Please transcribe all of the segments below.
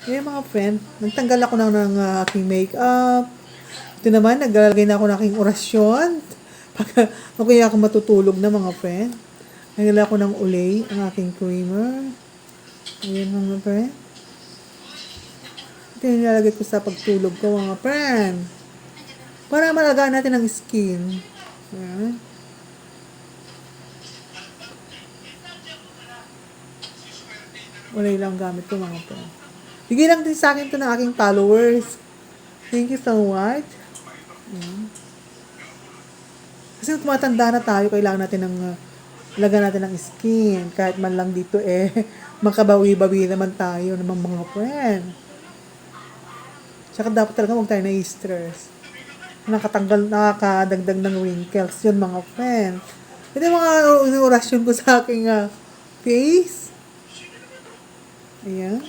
Ayan mga friend, nagtanggal ako ng aking makeup. Ito naman, naglalagay na ako ng aking orasyon. O kaya ako matutulog na mga friend. Naglalagay ako ng ulay, ang aking creamer. Ayan mga friend. Ito yung nilalagay ko sa pagtulog ko mga friend. Para malagaan natin ang skin. Ayan. Ulay lang gamit ko mga friend. Bigay lang din sa akin ito ng aking followers. Thank you so much. Kasi tumatanda na tayo, kailangan natin ng lagan natin ng skin. Kahit man lang dito makabawi-bawi naman tayo ng mga friend. Tsaka dapat talaga huwag tayo na-stress. Nakakadagdag ng wrinkles yun mga friend. Ito yung mga orasyon ko sa aking face. Ayan.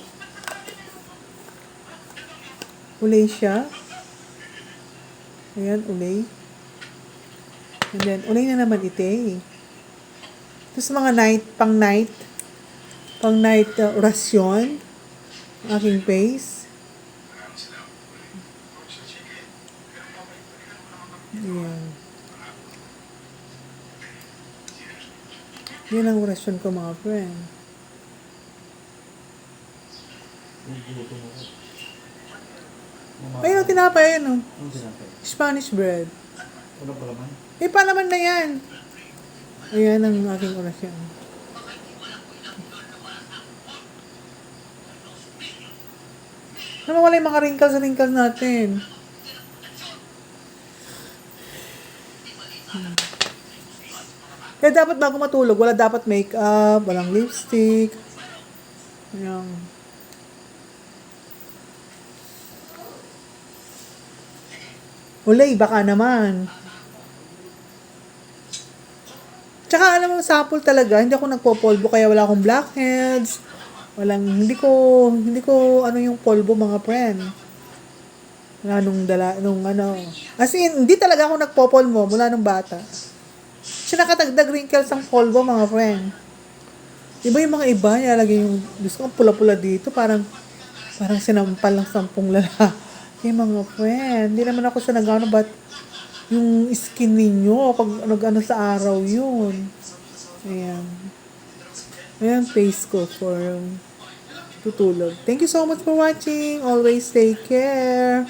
Ulay siya. Ayan, ulay. And then, ulay na naman ito eh. Ito sa mga pang night orasyon. Aking face. Ayan. Yan ang orasyon ko mga friend. Ayun, tinapay yan, Spanish bread. Ano pa naman? Palaman na yan. Ayan ang aking orasyon. Nawawala yung mga wrinkles natin. Kaya dapat bago matulog, wala dapat makeup, walang lipstick. Ayan. Ulay, baka naman. Tsaka alam mo, sapul talaga, hindi ako nagpopolvo kaya wala akong blackheads. Hindi ko ano yung polvo mga friend. Wala As in, hindi talaga ako nagpopolvo mula nung bata. Siya nakatagdag wrinkles ang polvo mga friend. Iba yung mga iba, nilalagay yung, gusto kong pula-pula dito, parang sinampal ng 10 lalaki mga friend. Hindi naman ako sa nagano, but yung skin ninyo, pag ano sa araw yun. Ayan. Ayan, face ko for tutulog. Thank you so much for watching. Always take care.